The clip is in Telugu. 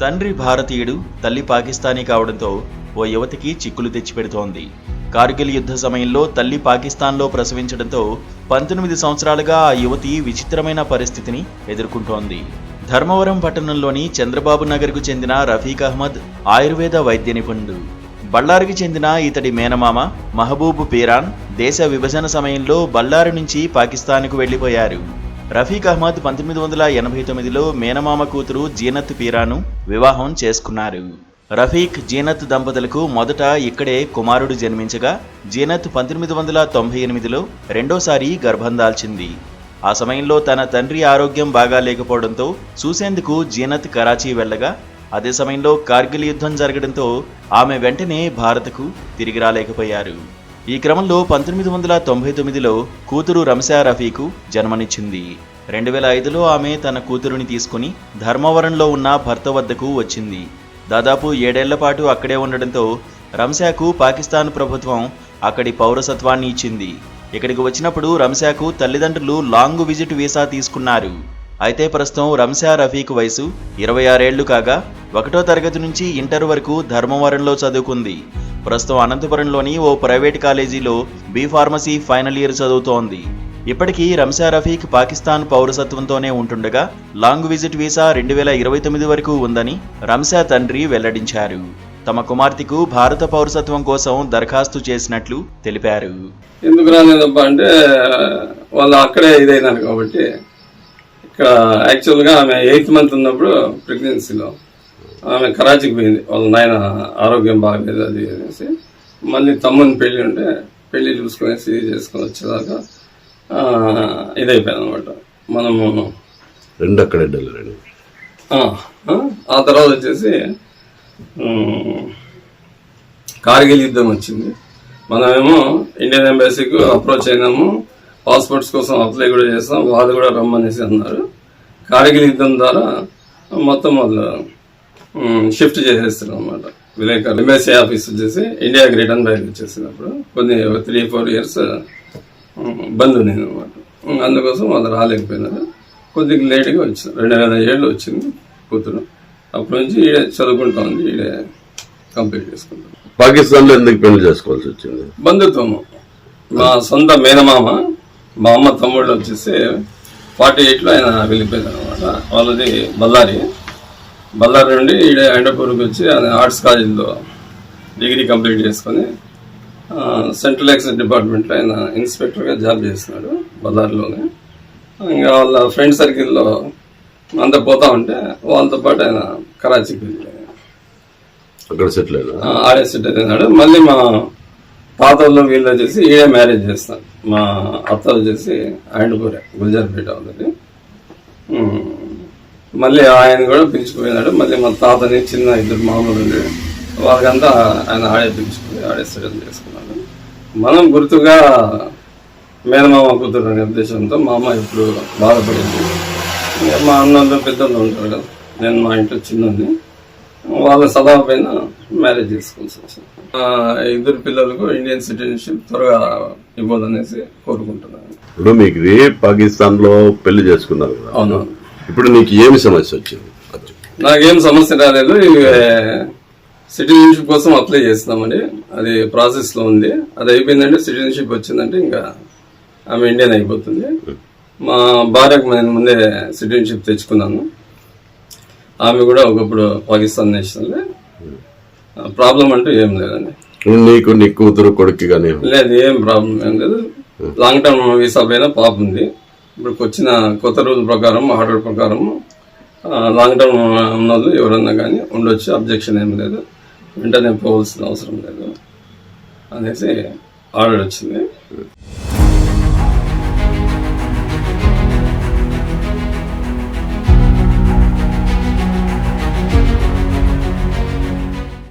తండ్రి భారతీయుడు, తల్లి పాకిస్తానీ కావడంతో ఓ యువతికి చిక్కులు తెచ్చిపెడుతోంది. కార్గిల్ యుద్ధ సమయంలో తల్లి పాకిస్తాన్లో ప్రసవించడంతో 19 సంవత్సరాలుగా ఆ యువతి విచిత్రమైన పరిస్థితిని ఎదుర్కొంటోంది. ధర్మవరం పట్టణంలోని చంద్రబాబు నగర్కు చెందిన రఫీక్ అహ్మద్ ఆయుర్వేద వైద్య నిపుణుడు. బళ్ళారికి చెందిన ఇతడి మేనమామ మహబూబ్ పీరాన్ దేశ విభజన సమయంలో బళ్ళారి నుంచి పాకిస్తాన్కు వెళ్లిపోయారు. రఫీక్ అహ్మద్ 1989లో మేనమామ కూతురు జీనత్ పీరాను వివాహం చేసుకున్నారు. రఫీక్, జీనత్ దంపతులకు మొదట ఇక్కడే కుమారుడు జన్మించగా జీనత్ 1998లో రెండోసారి గర్భం దాల్చింది. ఆ సమయంలో తన తండ్రి ఆరోగ్యం బాగా లేకపోవడంతో చూసేందుకు జీనత్ కరాచీ వెళ్లగా అదే సమయంలో కార్గిల్ యుద్ధం జరగడంతో ఆమె వెంటనే భారత్కు తిరిగి రాలేకపోయారు. ఈ క్రమంలో 1999లో కూతురు రమ్సా రఫీకు జన్మనిచ్చింది. 2005లో ఆమె తన కూతురుని తీసుకుని ధర్మవరంలో ఉన్న భర్త వద్దకు వచ్చింది. దాదాపు 7 ఏళ్ల పాటు అక్కడే ఉండడంతో రమ్సాకు పాకిస్తాన్ ప్రభుత్వం అక్కడి పౌరసత్వాన్ని ఇచ్చింది. ఇక్కడికి వచ్చినప్పుడు రమ్సాకు తల్లిదండ్రులు లాంగ్ విజిట్ వీసా తీసుకున్నారు. అయితే ప్రస్తుతం రమ్సా రఫీక్ వయసు 26 ఏళ్లు కాగా 1వ తరగతి నుంచి ఇంటర్ వరకు ధర్మవరంలో చదువుకుంది. ప్రస్తుతం అనంతపురంలోని ఓ ప్రైవేట్ కాలేజీలో బి ఫార్మసీ ఫైనల్ ఇయర్ చదువుతోంది. ఇప్పటికీ రమ్సా రఫీక్ పాకిస్తాన్ పౌరసత్వంతోనే ఉంటుండగా లాంగ్ విజిట్ వీసా 2029 వరకు ఉందని రమ్సా తండ్రి వెల్లడించారు. తమ కుమార్తెకు భారత పౌరసత్వం కోసం దరఖాస్తు చేసినట్లు తెలిపారు. ఎందుకు రాలేదబ్బా అంటే వాళ్ళు అక్కడే ఇదైనారు కాబట్టి. ఇక్కడ యాక్చువల్గా ఆమె 8th మంత్ ఉన్నప్పుడు ప్రెగ్నెన్సీలో ఆమె కరాచీకి పోయింది. వాళ్ళ నాయన ఆరోగ్యం బాగలేదు అది అనేసి. మళ్ళీ తమ్ముని పెళ్లి ఉంటే పెళ్లి చూసుకునేసి చేసుకొని వచ్చేదాకా ఇదైపోయింది అనమాట. మనము ఆ తర్వాత వచ్చేసి కార్గిల్ యుద్ధం వచ్చింది. మనమేమో ఇండియన్ ఎంబసీకి అప్రోచ్ అయినాము, పాస్పోర్ట్స్ కోసం అప్లై కూడా చేస్తాం. వాళ్ళు కూడా రమ్మనేసి అన్నారు. కార్గిల్ యుద్ధం ద్వారా మొత్తం వాళ్ళు షిఫ్ట్ చేసేస్తారు అనమాట. విలేకరు ఎంబసీ ఆఫీస్ వచ్చేసి ఇండియాకి రిటర్న్ బ్యాక్ వచ్చేసినప్పుడు కొన్ని 3-4 ఇయర్స్ బంద్ ఉంది అనమాట. అందుకోసం వాళ్ళు రాలేకపోయినారు. కొద్దిగా లేట్గా వచ్చింది. 2007లో వచ్చింది కూతురు. అప్పటి నుంచి ఈడే చదువుకుంటా ఉంది, ఈడే కంప్లీట్ చేసుకుంటాం. పాకిస్తాన్ లో ఎందుకు పెళ్లి చేసుకోవాల్సి వచ్చింది? బంధుత్వము. మా సొంత మేనమామ, మా అమ్మ తమ్ముళ్ళు వచ్చేసి 48లో ఆయన వెళ్ళిపోయారు అనమాట. వాళ్ళది బళ్ళారి నుండి ఈడే అనంతపూర్కి వచ్చి ఆర్ట్స్ కాలేజీలో డిగ్రీ కంప్లీట్ చేసుకొని సెంట్రల్ ఎక్సైజ్ డిపార్ట్మెంట్లో ఆయన ఇన్స్పెక్టర్గా జాబ్ చేస్తున్నాడు బళ్ళారిలోనే. ఇంకా వాళ్ళ ఫ్రెండ్ సర్కిల్లో అంతా పోతా ఉంటే వాళ్ళతో పాటు ఆయన కరాచీకి వెళ్ళి అక్కడ సెటిల్ అయినా ఆడే సెటిల్ అయినాడు. మళ్ళీ మా తాతల్లో వీళ్ళు వచ్చేసి ఈడే మ్యారేజ్ చేస్తాను. మా అత్త వచ్చేసి అనంతపూరే, గుల్జార్పేట వాళ్ళది. మళ్ళీ ఆయన కూడా పిలుచుకుపోయినాడు. మళ్ళీ మా తాతని చిన్న 2 మామూలు ఉండే వాళ్ళకంతా ఆయన ఆడే పిలుచుకుని ఆడే సెటిల్ చేసుకున్నాడు. మనం గుర్తుగా మేనమామ కూతురు అనే ఉద్దేశంతో మా అమ్మ ఇప్పుడు బాధపడింది. మా అన్నలు పెద్దలు ఉంటారు కదా, నేను మా ఇంట్లో చిన్నది, వాళ్ళ సదా పైన మ్యారేజ్ చేసుకోవాల్సి వచ్చింది. 2 పిల్లలకు ఇండియన్ సిటిజన్షిప్ త్వరగా ఇవ్వదనేసి కోరుకుంటున్నాను. ఇప్పుడు మీకు పాకిస్తాన్ లో పెళ్లి చేసుకున్నారు కదా? అవును. ఇప్పుడు నీకు ఏమి సమస్య వచ్చింది? నాకేం సమస్య రాలేదు. సిటిజన్షిప్ కోసం అప్లై చేస్తున్నామండి. అది ప్రాసెస్లో ఉంది. అది అయిపోయిందంటే సిటిజన్షిప్ వచ్చిందంటే ఇంకా ఆమె ఇండియన్ అయిపోతుంది. మా భార్యకు నేను ముందే సిటిజన్షిప్ తెచ్చుకున్నాను. ఆమె కూడా ఒకప్పుడు పాకిస్తాన్ నేషనల్. ప్రాబ్లం అంటూ ఏం లేదండి. నీకు నీ కూతురు కొడుకు కానీ లేదు, ఏం ప్రాబ్లం ఏం లేదు. లాంగ్ టర్మ్ వీసా పైన పాప ఉంది. ఇప్పుడు వచ్చిన కొత్త రూల్ ప్రకారం, ఆర్డర్ ప్రకారం లాంగ్ టర్మ్ ఉన్న వాళ్ళు ఎవరన్నా కానీ ఉండొచ్చు, అబ్జెక్షన్ ఏం లేదు. వెంటనే పోవాల్సిన అవసరం లేదు అనేసి ఆర్డర్ వచ్చింది.